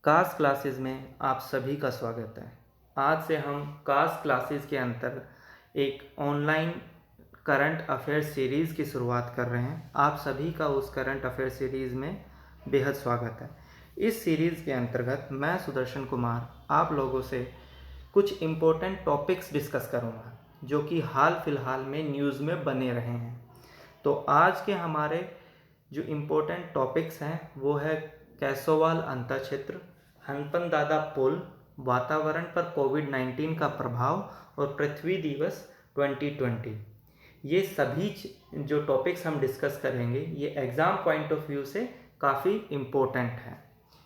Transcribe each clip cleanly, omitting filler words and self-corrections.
Cast classes में आप सभी का स्वागत है। आज से हम कास्ट क्लासेस के अंतर एक ऑनलाइन करंट अफेयर्स सीरीज़ की शुरुआत कर रहे हैं। आप सभी का उस करंट अफेयर्स सीरीज़ में बेहद स्वागत है। इस सीरीज़ के अंतर्गत मैं सुदर्शन कुमार आप लोगों से कुछ इम्पोर्टेंट टॉपिक्स डिस्कस करूँगा जो कि हाल फिलहाल में न्यूज़ में बने रहे हैं। तो आज के हमारे जो इम्पोर्टेंट टॉपिक्स हैं वो है कैसोवाल अंतर क्षेत्र, हनपन दादा पुल, वातावरण पर कोविड-19 का प्रभाव और पृथ्वी दिवस 2020। ये सभी जो टॉपिक्स हम डिस्कस करेंगे ये एग्ज़ाम पॉइंट ऑफ व्यू से काफ़ी इम्पोर्टेंट है,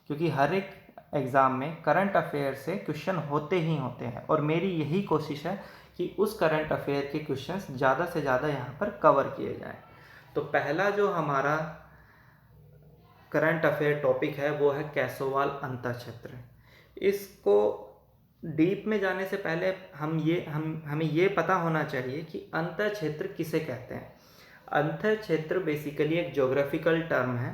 क्योंकि हर एक एग्ज़ाम में करंट अफेयर से क्वेश्चन होते ही होते हैं और मेरी यही कोशिश है कि उस करंट अफेयर के क्वेश्चंस ज़्यादा से ज़्यादा यहाँ पर कवर किए जाएँ। तो पहला जो हमारा करंट अफेयर टॉपिक है वो है कैसोवाल अंतर क्षेत्र। इसको डीप में जाने से पहले हमें ये पता होना चाहिए कि अंतर क्षेत्र किसे कहते हैं। अंतर क्षेत्र बेसिकली एक ज्योग्राफिकल टर्म है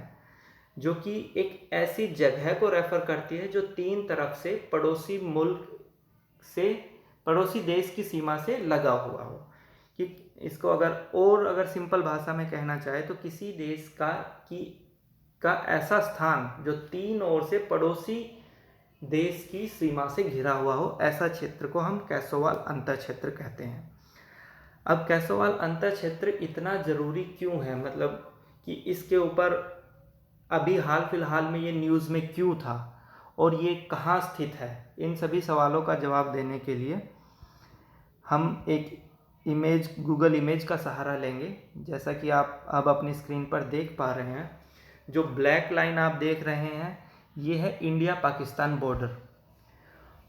जो कि एक ऐसी जगह को रेफर करती है जो तीन तरफ से पड़ोसी मुल्क से पड़ोसी देश की सीमा से लगा हुआ हो। कि इसको अगर सिंपल भाषा में कहना चाहे तो किसी देश का ऐसा स्थान जो तीन ओर से पड़ोसी देश की सीमा से घिरा हुआ हो, ऐसा क्षेत्र को हम कैसोवाल अंतर क्षेत्र कहते हैं। अब कैसोवाल अंतर क्षेत्र इतना ज़रूरी क्यों है, मतलब कि इसके ऊपर अभी हाल फिलहाल में ये न्यूज़ में क्यों था और ये कहाँ स्थित है, इन सभी सवालों का जवाब देने के लिए हम एक गूगल इमेज का सहारा लेंगे। जैसा कि आप अब अपनी स्क्रीन पर देख पा रहे हैं, जो ब्लैक लाइन आप देख रहे हैं ये है इंडिया पाकिस्तान बॉर्डर,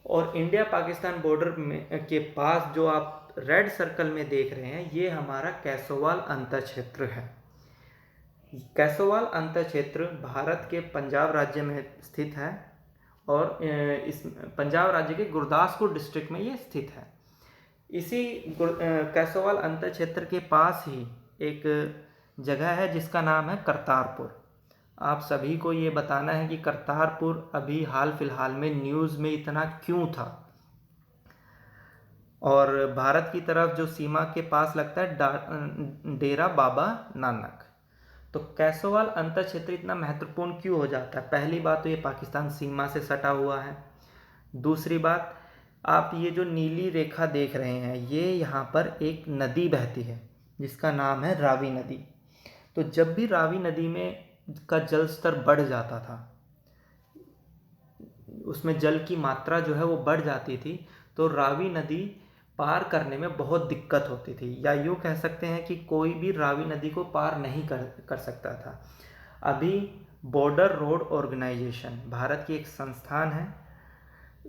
और इंडिया पाकिस्तान बॉर्डर में के पास जो आप रेड सर्कल में देख रहे हैं ये हमारा कैसोवाल अंतर क्षेत्र है। कैसोवाल अंतर क्षेत्र भारत के पंजाब राज्य में स्थित है और इस पंजाब राज्य के गुरदासपुर डिस्ट्रिक्ट में ये स्थित है। इसी कैसोवाल अंतर क्षेत्र के पास ही एक जगह है जिसका नाम है करतारपुर। आप सभी को ये बताना है कि करतारपुर अभी हाल फिलहाल में न्यूज़ में इतना क्यों था, और भारत की तरफ जो सीमा के पास लगता है डेरा बाबा नानक। तो कैसोवाल अंतर क्षेत्र इतना महत्वपूर्ण क्यों हो जाता है? पहली बात तो ये पाकिस्तान सीमा से सटा हुआ है। दूसरी बात, आप ये जो नीली रेखा देख रहे हैं ये यहाँ पर एक नदी बहती है जिसका नाम है रावी नदी। तो जब भी रावी नदी में का जल स्तर बढ़ जाता था, उसमें जल की मात्रा जो है वो बढ़ जाती थी, तो रावी नदी पार करने में बहुत दिक्कत होती थी, या यूँ कह सकते हैं कि कोई भी रावी नदी को पार नहीं कर सकता था। अभी बॉर्डर रोड ऑर्गेनाइजेशन भारत की एक संस्थान है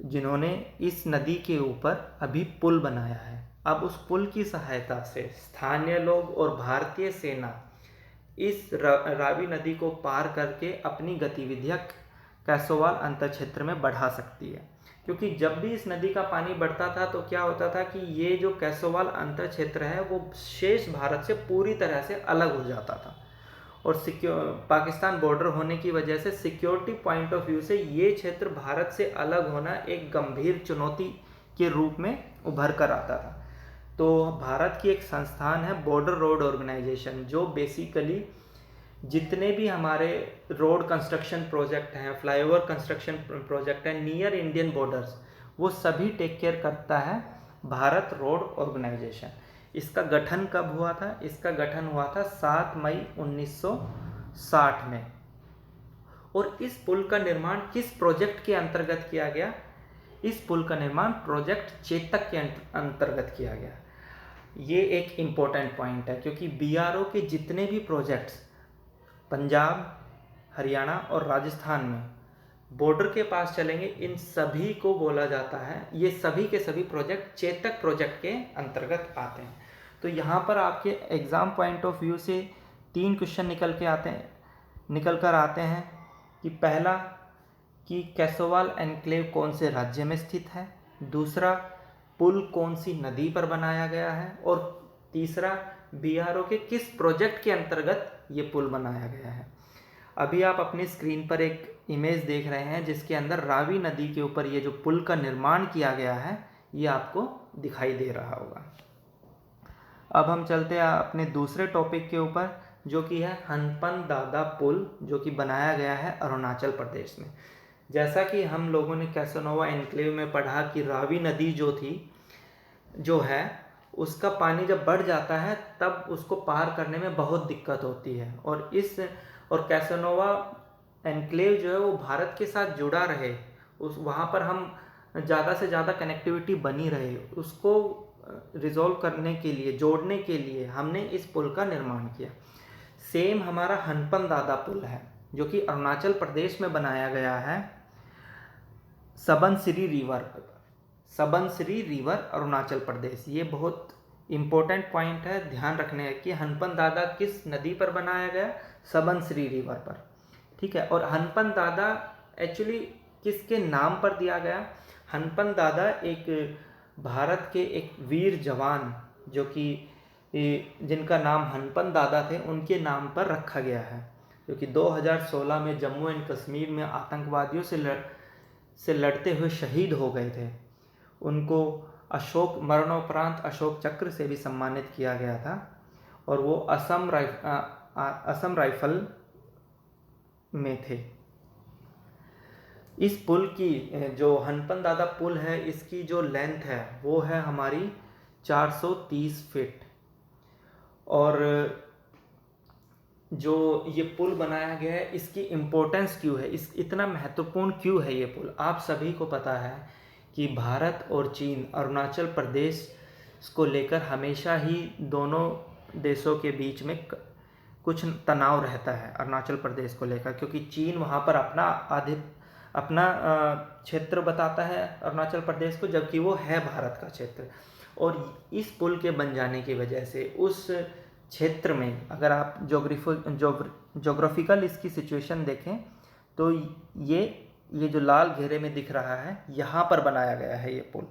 जिन्होंने इस नदी के ऊपर अभी पुल बनाया है। अब उस पुल की सहायता से स्थानीय लोग और भारतीय सेना इस रावी नदी को पार करके अपनी गतिविधियां कैसोवाल अंतर क्षेत्र में बढ़ा सकती है। क्योंकि जब भी इस नदी का पानी बढ़ता था तो क्या होता था कि ये जो कैसोवाल अंतर क्षेत्र है वो शेष भारत से पूरी तरह से अलग हो जाता था, और पाकिस्तान बॉर्डर होने की वजह से सिक्योरिटी पॉइंट ऑफ व्यू से ये क्षेत्र भारत से अलग होना एक गंभीर चुनौती के रूप में उभर कर आता था। तो भारत की एक संस्थान है बॉर्डर रोड ऑर्गेनाइजेशन, जो बेसिकली जितने भी हमारे रोड कंस्ट्रक्शन प्रोजेक्ट हैं, फ्लाईओवर कंस्ट्रक्शन प्रोजेक्ट हैं नियर इंडियन बॉर्डर्स, वो सभी टेक केयर करता है भारत रोड ऑर्गेनाइजेशन। इसका गठन कब हुआ था? इसका गठन हुआ था 7 मई 1960 में। और इस पुल का निर्माण किस प्रोजेक्ट के अंतर्गत किया गया? इस पुल का निर्माण प्रोजेक्ट चेतक के अंतर्गत किया गया। ये एक इम्पोर्टेंट पॉइंट है क्योंकि बीआरओ के जितने भी प्रोजेक्ट्स पंजाब, हरियाणा और राजस्थान में बॉर्डर के पास चलेंगे, इन सभी को बोला जाता है, ये सभी के सभी प्रोजेक्ट चेतक प्रोजेक्ट के अंतर्गत आते हैं। तो यहाँ पर आपके एग्ज़ाम पॉइंट ऑफ व्यू से 3 क्वेश्चन निकल कर आते हैं कि पहला कि कैसोवाल एन्क्लेव कौन से राज्य में स्थित है, दूसरा पुल कौन सी नदी पर बनाया गया है, और तीसरा बीआरओ के किस प्रोजेक्ट के अंतर्गत ये पुल बनाया गया है। अभी आप अपनी स्क्रीन पर एक इमेज देख रहे हैं जिसके अंदर रावी नदी के ऊपर ये जो पुल का निर्माण किया गया है ये आपको दिखाई दे रहा होगा। अब हम चलते हैं अपने दूसरे टॉपिक के ऊपर, जो कि है हनपन दादा पुल, जो कि बनाया गया है अरुणाचल प्रदेश में। जैसा कि हम लोगों ने कैसानोवा एन्क्लेव में पढ़ा कि रावी नदी जो है उसका पानी जब बढ़ जाता है तब उसको पार करने में बहुत दिक्कत होती है, और कैसानोवा एन्क्लेव जो है वो भारत के साथ जुड़ा रहे, वहाँ पर हम ज़्यादा से ज़्यादा कनेक्टिविटी बनी रहे, उसको रिजॉल्व करने के लिए, जोड़ने के लिए हमने इस पुल का निर्माण किया। सेम हमारा हनपन दादा पुल है जो कि अरुणाचल प्रदेश में बनाया गया है, सबनसिरी रिवर अरुणाचल प्रदेश। ये बहुत इम्पोर्टेंट पॉइंट है, ध्यान रखने की। हनपन दादा किस नदी पर बनाया गया? सबनसिरी रिवर पर, ठीक है। और हनपन दादा एक्चुअली किसके नाम पर दिया गया? हनपन दादा एक भारत के एक वीर जवान जो कि जिनका नाम हनपन दादा थे उनके नाम पर रखा गया है, जो कि 2016 में जम्मू एंड कश्मीर में आतंकवादियों से लड़ते हुए शहीद हो गए थे। उनको मरणोपरांत अशोक चक्र से भी सम्मानित किया गया था, और वो असम राइफल में थे। इस पुल की जो हनपन दादा पुल है, इसकी जो लेंथ है वो है हमारी 430 फीट। और जो ये पुल बनाया गया है इसकी इम्पोर्टेंस क्यों है, इतना महत्वपूर्ण क्यों है ये पुल? आप सभी को पता है कि भारत और चीन अरुणाचल प्रदेश को लेकर हमेशा ही दोनों देशों के बीच में कुछ तनाव रहता है अरुणाचल प्रदेश को लेकर, क्योंकि चीन वहाँ पर अपना क्षेत्र बताता है अरुणाचल प्रदेश को, जबकि वो है भारत का क्षेत्र। और इस पुल के बन जाने की वजह से उस क्षेत्र में, अगर आप जोग्राफिकल इसकी सिचुएशन देखें तो ये जो लाल घेरे में दिख रहा है यहाँ पर बनाया गया है ये पुल।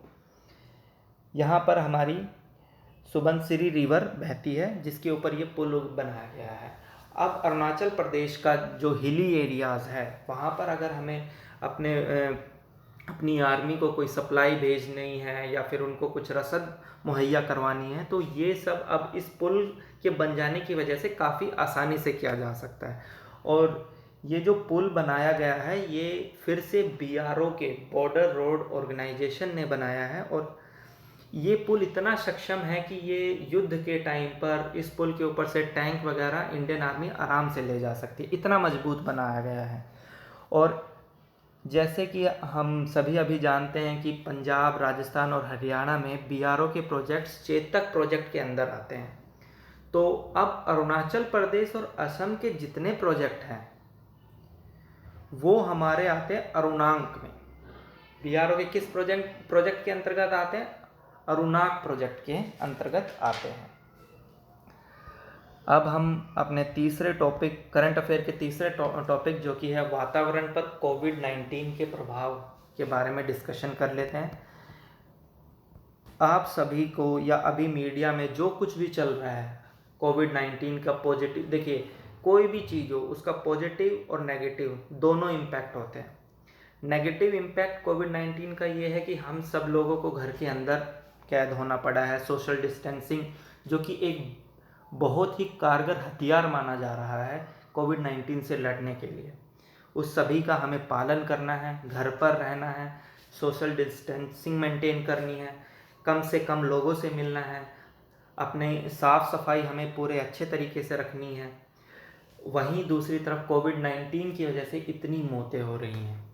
यहाँ पर हमारी सुबनसिरी रिवर बहती है जिसके ऊपर ये पुल बनाया गया है। अब अरुणाचल प्रदेश का जो हिली एरियाज़ है वहाँ पर अगर हमें अपनी आर्मी को कोई सप्लाई भेजनी है या फिर उनको कुछ रसद मुहैया करवानी है, तो ये सब अब इस पुल के बन जाने की वजह से काफ़ी आसानी से किया जा सकता है। और ये जो पुल बनाया गया है ये फिर से BRO के बॉर्डर रोड ऑर्गेनाइजेशन ने बनाया है, और ये पुल इतना सक्षम है कि ये युद्ध के टाइम पर इस पुल के ऊपर से टैंक वगैरह इंडियन आर्मी आराम से ले जा सकती है, इतना मजबूत बनाया गया है। और जैसे कि हम सभी अभी जानते हैं कि पंजाब, राजस्थान और हरियाणा में BRO के प्रोजेक्ट्स चेतक प्रोजेक्ट के अंदर आते हैं, तो अब अरुणाचल प्रदेश और असम के जितने प्रोजेक्ट हैं वो हमारे आते हैं अरुणांक में। BRO के किस प्रोजेक्ट के अंतर्गत आते हैं? अरुणाक प्रोजेक्ट के अंतर्गत आते हैं। अब हम अपने तीसरे टॉपिक, करंट अफेयर के तीसरे टॉपिक जो कि है वातावरण पर कोविड-19 के प्रभाव के बारे में डिस्कशन कर लेते हैं। आप सभी को या अभी मीडिया में जो कुछ भी चल रहा है कोविड-19 का पॉजिटिव, देखिए कोई भी चीज़ हो उसका पॉजिटिव और नेगेटिव दोनों इम्पैक्ट होते हैं। नेगेटिव इम्पैक्ट कोविड-19 का ये है कि हम सब लोगों को घर के अंदर कैद होना पड़ा है। सोशल डिस्टेंसिंग जो कि एक बहुत ही कारगर हथियार माना जा रहा है कोविड-19 से लड़ने के लिए, उस सभी का हमें पालन करना है, घर पर रहना है, सोशल डिस्टेंसिंग मेंटेन करनी है, कम से कम लोगों से मिलना है, अपने साफ़ सफाई हमें पूरे अच्छे तरीके से रखनी है। वहीं दूसरी तरफ कोविड-19 की वजह से इतनी मौतें हो रही हैं।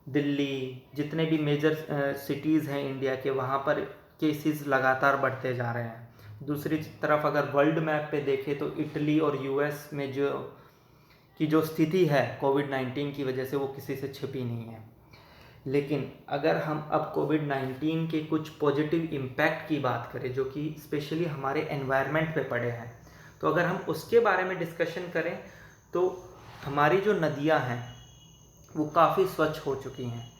दिल्ली, जितने भी मेजर सिटीज़ हैं इंडिया के, वहाँ पर केसेस लगातार बढ़ते जा रहे हैं। दूसरी तरफ अगर वर्ल्ड मैप पे देखें तो इटली और US में जो स्थिति है कोविड-19 की वजह से वो किसी से छिपी नहीं है। लेकिन अगर हम अब कोविड-19 के कुछ पॉजिटिव इम्पैक्ट की बात करें जो कि स्पेशली हमारे एनवायरनमेंट पे पड़े हैं, तो अगर हम उसके बारे में डिस्कशन करें तो हमारी जो नदियां हैं वो काफ़ी स्वच्छ हो चुकी हैं।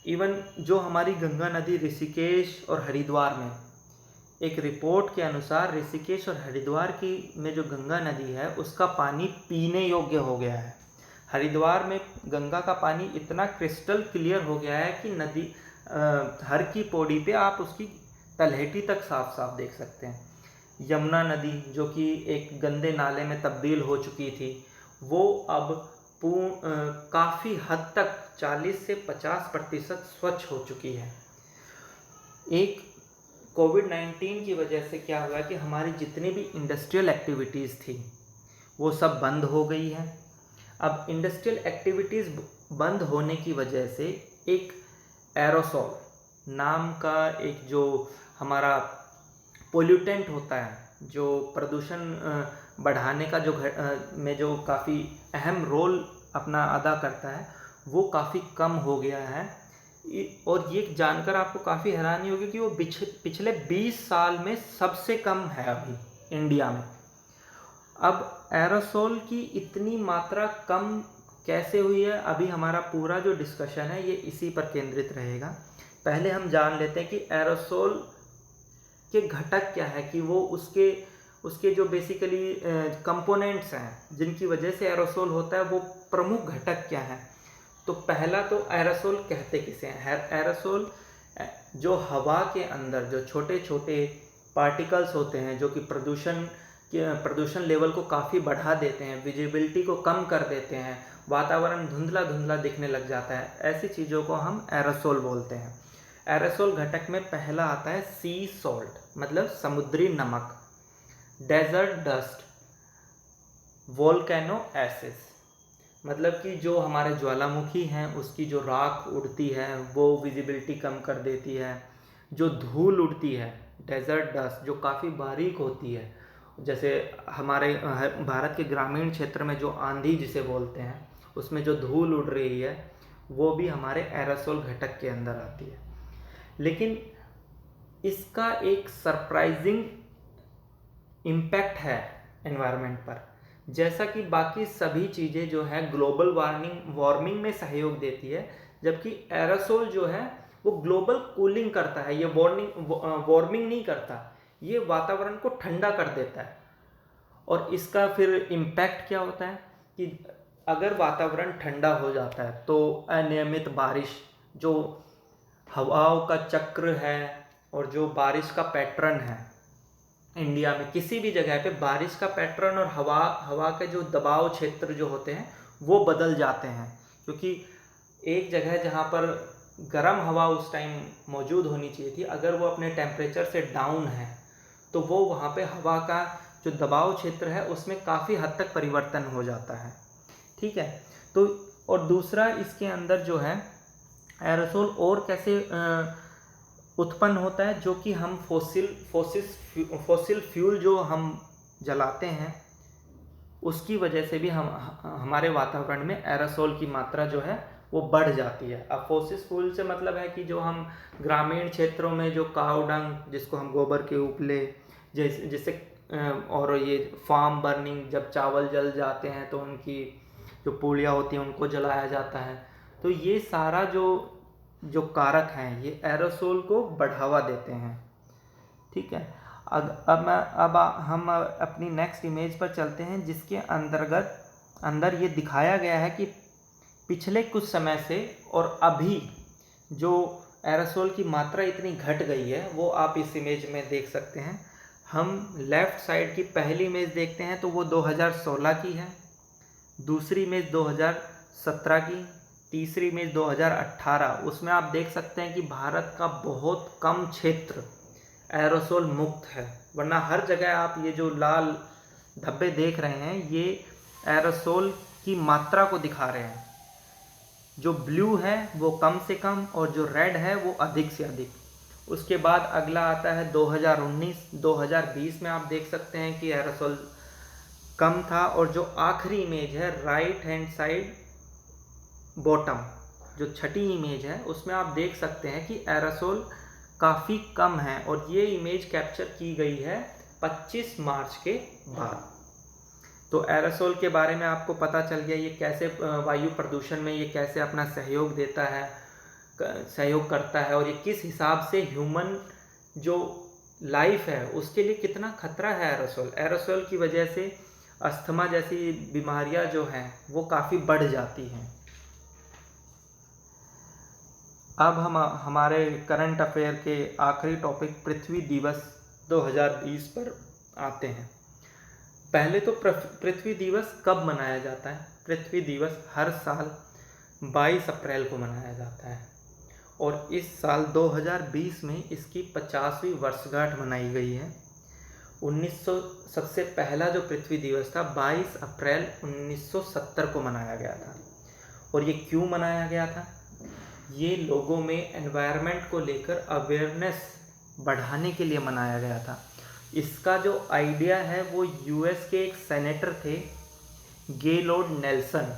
इवन जो हमारी गंगा नदी ऋषिकेश और हरिद्वार में, एक रिपोर्ट के अनुसार ऋषिकेश और हरिद्वार में जो गंगा नदी है उसका पानी पीने योग्य हो गया है। हरिद्वार में गंगा का पानी इतना क्रिस्टल क्लियर हो गया है कि नदी हर की पौड़ी पे आप उसकी तलहटी तक साफ साफ देख सकते हैं। यमुना नदी जो कि एक गंदे नाले में तब्दील हो चुकी थी, वो अब काफ़ी हद तक 40 से 50% स्वच्छ हो चुकी है। एक कोविड-19 की वजह से क्या हुआ कि हमारी जितनी भी इंडस्ट्रियल एक्टिविटीज़ थी वो सब बंद हो गई है। अब इंडस्ट्रियल एक्टिविटीज़ बंद होने की वजह से एक एरोसोल नाम का एक जो हमारा पोल्यूटेंट होता है, जो प्रदूषण बढ़ाने का में जो काफ़ी अहम रोल अपना अदा करता है, वो काफ़ी कम हो गया है। और ये जानकर आपको काफ़ी हैरानी होगी कि वो पिछले 20 साल में सबसे कम है अभी इंडिया में। अब एरोसोल की इतनी मात्रा कम कैसे हुई है, अभी हमारा पूरा जो डिस्कशन है ये इसी पर केंद्रित रहेगा। पहले हम जान लेते हैं कि एरोसोल के घटक क्या है, कि वो उसके जो बेसिकली कंपोनेंट्स हैं जिनकी वजह से एरोसोल होता है, वो प्रमुख घटक क्या है। तो पहला तो एरोसोल कहते किसे हैं। एरोसोल जो हवा के अंदर जो छोटे छोटे पार्टिकल्स होते हैं जो कि प्रदूषण लेवल को काफ़ी बढ़ा देते हैं, विजिबिलिटी को कम कर देते हैं, वातावरण धुंधला धुंधला दिखने लग जाता है, ऐसी चीज़ों को हम एरोसोल बोलते हैं। एरोसोल घटक में पहला आता है सी सॉल्ट, मतलब समुद्री नमक, डेजर्ट डस्ट, वोल्केनो एसिड, मतलब कि जो हमारे ज्वालामुखी हैं उसकी जो राख उड़ती है वो विजिबिलिटी कम कर देती है। जो धूल उड़ती है, डेजर्ट डस्ट, जो काफ़ी बारीक होती है, जैसे हमारे भारत के ग्रामीण क्षेत्र में जो आंधी जिसे बोलते हैं, उसमें जो धूल उड़ रही है वो भी हमारे एरोसोल घटक के अंदर आती है। लेकिन इसका एक सरप्राइजिंग इम्पैक्ट है एनवायरनमेंट पर। जैसा कि बाकी सभी चीज़ें जो है ग्लोबल वार्मिंग में सहयोग देती है, जबकि एरोसोल जो है वो ग्लोबल कूलिंग करता है, ये वार्मिंग नहीं करता, ये वातावरण को ठंडा कर देता है। और इसका फिर इम्पैक्ट क्या होता है कि अगर वातावरण ठंडा हो जाता है तो अनियमित बारिश, जो हवाओं का चक्र है और जो बारिश का पैटर्न है इंडिया में किसी भी जगह पे, बारिश का पैटर्न और हवा के जो दबाव क्षेत्र जो होते हैं वो बदल जाते हैं। क्योंकि एक जगह जहाँ पर गर्म हवा उस टाइम मौजूद होनी चाहिए थी, अगर वो अपने टेम्परेचर से डाउन है तो वो वहाँ पे हवा का जो दबाव क्षेत्र है उसमें काफ़ी हद तक परिवर्तन हो जाता है। ठीक है। तो और दूसरा इसके अंदर जो है एरोसोल और कैसे उत्पन्न होता है, जो कि हम फॉसिल फ्यूल जो हम जलाते हैं उसकी वजह से भी हमारे वातावरण में एरोसोल की मात्रा जो है वो बढ़ जाती है। अब फॉसिल फ्यूल से मतलब है कि जो हम ग्रामीण क्षेत्रों में जो काऊ डंग, जिसको हम गोबर के उपले जिससे और ये फार्म बर्निंग, जब चावल जल जाते हैं तो उनकी जो पूड़ियाँ होती हैं उनको जलाया जाता है। तो ये सारा जो कारक हैं ये एरोसोल को बढ़ावा देते हैं। ठीक है। अब हम अपनी नेक्स्ट इमेज पर चलते हैं, जिसके अंदर ये दिखाया गया है कि पिछले कुछ समय से और अभी जो एरोसोल की मात्रा इतनी घट गई है वो आप इस इमेज में देख सकते हैं। हम लेफ़्ट साइड की पहली इमेज देखते हैं तो वो 2016 की है, दूसरी इमेज 2017 की, तीसरी इमेज 2018। उसमें आप देख सकते हैं कि भारत का बहुत कम क्षेत्र एरोसोल मुक्त है, वरना हर जगह आप ये जो लाल धब्बे देख रहे हैं ये एरोसोल की मात्रा को दिखा रहे हैं। जो ब्लू है वो कम से कम और जो रेड है वो अधिक से अधिक। उसके बाद अगला आता है 2019-2020 में आप देख सकते हैं कि एरोसोल कम था। और जो आखिरी इमेज है राइट हैंड साइड बॉटम, जो छठी इमेज है उसमें आप देख सकते हैं कि एरोसोल काफ़ी कम है। और ये इमेज कैप्चर की गई है 25 मार्च के बाद। तो एरोसोल के बारे में आपको पता चल गया ये कैसे वायु प्रदूषण में ये कैसे अपना सहयोग देता है, सहयोग करता है, और ये किस हिसाब से ह्यूमन जो लाइफ है उसके लिए कितना खतरा है एरोसोल की वजह से। अस्थमा जैसी बीमारियां जो हैं वो काफ़ी बढ़ जाती हैं। अब हम हमारे करंट अफेयर के आखिरी टॉपिक पृथ्वी दिवस 2020 पर आते हैं। पहले तो पृथ्वी दिवस कब मनाया जाता है? पृथ्वी दिवस हर साल 22 अप्रैल को मनाया जाता है और इस साल 2020 में इसकी 50वीं वर्षगांठ मनाई गई है। 1900 सबसे पहला जो पृथ्वी दिवस था 22 अप्रैल 1970 को मनाया गया था। और ये क्यों मनाया गया था? ये लोगों में एनवायरनमेंट को लेकर अवेयरनेस बढ़ाने के लिए मनाया गया था। इसका जो आइडिया है वो यूएस के एक सेनेटर थे, गेलोड नेल्सन,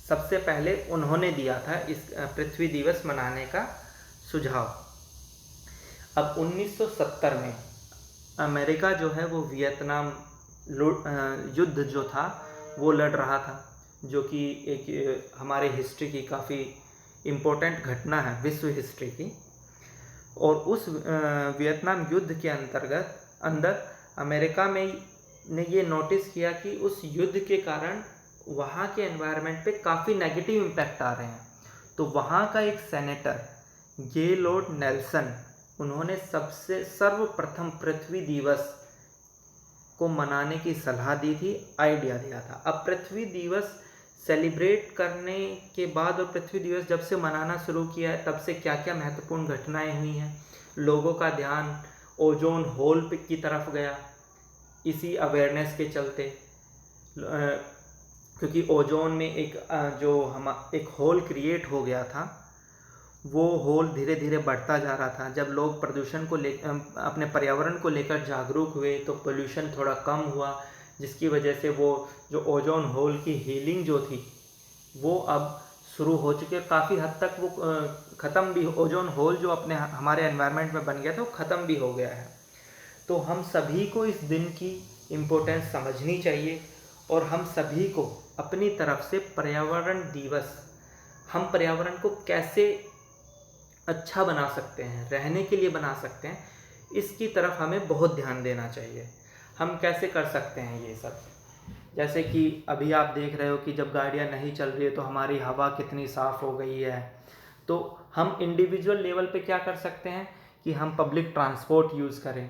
सबसे पहले उन्होंने दिया था इस पृथ्वी दिवस मनाने का सुझाव। अब 1970 में अमेरिका जो है वो वियतनाम युद्ध जो था वो लड़ रहा था, जो कि एक हमारे हिस्ट्री की काफ़ी इम्पोर्टेंट घटना है, विश्व हिस्ट्री की। और उस वियतनाम युद्ध के अंदर अमेरिका में ने ये नोटिस किया कि उस युद्ध के कारण वहाँ के एनवायरनमेंट पे काफ़ी नेगेटिव इम्पैक्ट आ रहे हैं। तो वहाँ का एक सेनेटर गेलोड नेल्सन, उन्होंने सर्वप्रथम पृथ्वी दिवस को मनाने की सलाह दी थी, आइडिया दिया था। अब पृथ्वी दिवस सेलिब्रेट करने के बाद और पृथ्वी दिवस जब से मनाना शुरू किया है तब से क्या क्या महत्वपूर्ण घटनाएं हुई हैं। लोगों का ध्यान ओजोन होल की तरफ गया इसी अवेयरनेस के चलते, क्योंकि ओजोन में एक होल क्रिएट हो गया था। वो होल धीरे धीरे बढ़ता जा रहा था। जब लोग प्रदूषण को अपने पर्यावरण को लेकर जागरूक हुए तो पोल्यूशन थोड़ा कम हुआ, जिसकी वजह से वो जो ओजोन होल की हीलिंग जो थी वो अब शुरू हो चुकी है। काफ़ी हद तक वो ख़त्म भी, ओजोन होल जो हमारे एनवायरनमेंट में बन गया था वो ख़त्म भी हो गया है। तो हम सभी को इस दिन की इम्पोर्टेंस समझनी चाहिए और हम सभी को अपनी तरफ से पर्यावरण दिवस, हम पर्यावरण को कैसे अच्छा बना सकते हैं, रहने के लिए बना सकते हैं, इसकी तरफ हमें बहुत ध्यान देना चाहिए। हम कैसे कर सकते हैं ये सब? जैसे कि अभी आप देख रहे हो कि जब गाड़ियाँ नहीं चल रही है तो हमारी हवा कितनी साफ़ हो गई है। तो हम इंडिविजुअल लेवल पे क्या कर सकते हैं कि हम पब्लिक ट्रांसपोर्ट यूज़ करें।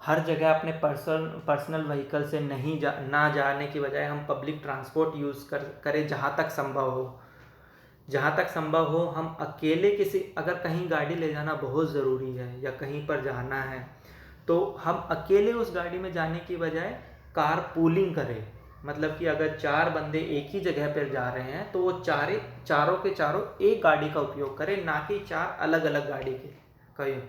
हर जगह अपने पर्सनल व्हीकल से ना जाने की बजाय हम पब्लिक ट्रांसपोर्ट यूज़ करें जहाँ तक संभव हो। हम अकेले अगर कहीं गाड़ी ले जाना बहुत ज़रूरी है या कहीं पर जाना है तो हम अकेले उस गाड़ी में जाने की बजाय कार पूलिंग करें। मतलब कि अगर 4 बंदे एक ही जगह पर जा रहे हैं तो वो चारों के चारों एक गाड़ी का उपयोग करें, ना कि 4 अलग अलग गाड़ी के कहीं।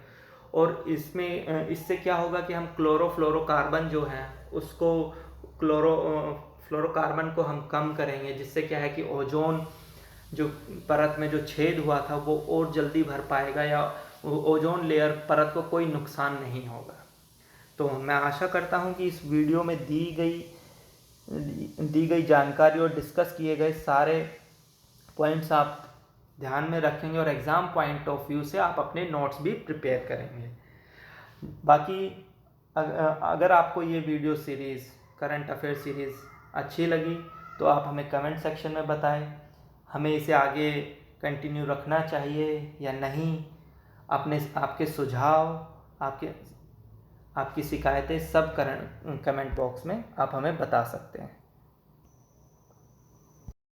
और इससे क्या होगा कि हम क्लोरोफ्लोरोकार्बन जो है उसको फ्लोरोकार्बन को हम कम करेंगे, जिससे क्या है कि ओजोन जो परत में जो छेद हुआ था वो और जल्दी भर पाएगा या ओजोन लेयर परत को कोई नुकसान नहीं होगा। तो मैं आशा करता हूँ कि इस वीडियो में दी गई जानकारी और डिस्कस किए गए सारे पॉइंट्स आप ध्यान में रखेंगे और एग्ज़ाम पॉइंट ऑफ व्यू से आप अपने नोट्स भी प्रिपेयर करेंगे। बाकी अगर आपको ये video series, current affair series अच्छी लगी तो आप हमें कमेंट सेक्शन में बताएं। हमें इसे आगे कंटिन्यू रखना चाहिए या नहीं। आपके सुझाव, आपकी शिकायतें सब कमेंट बॉक्स में आप हमें बता सकते हैं।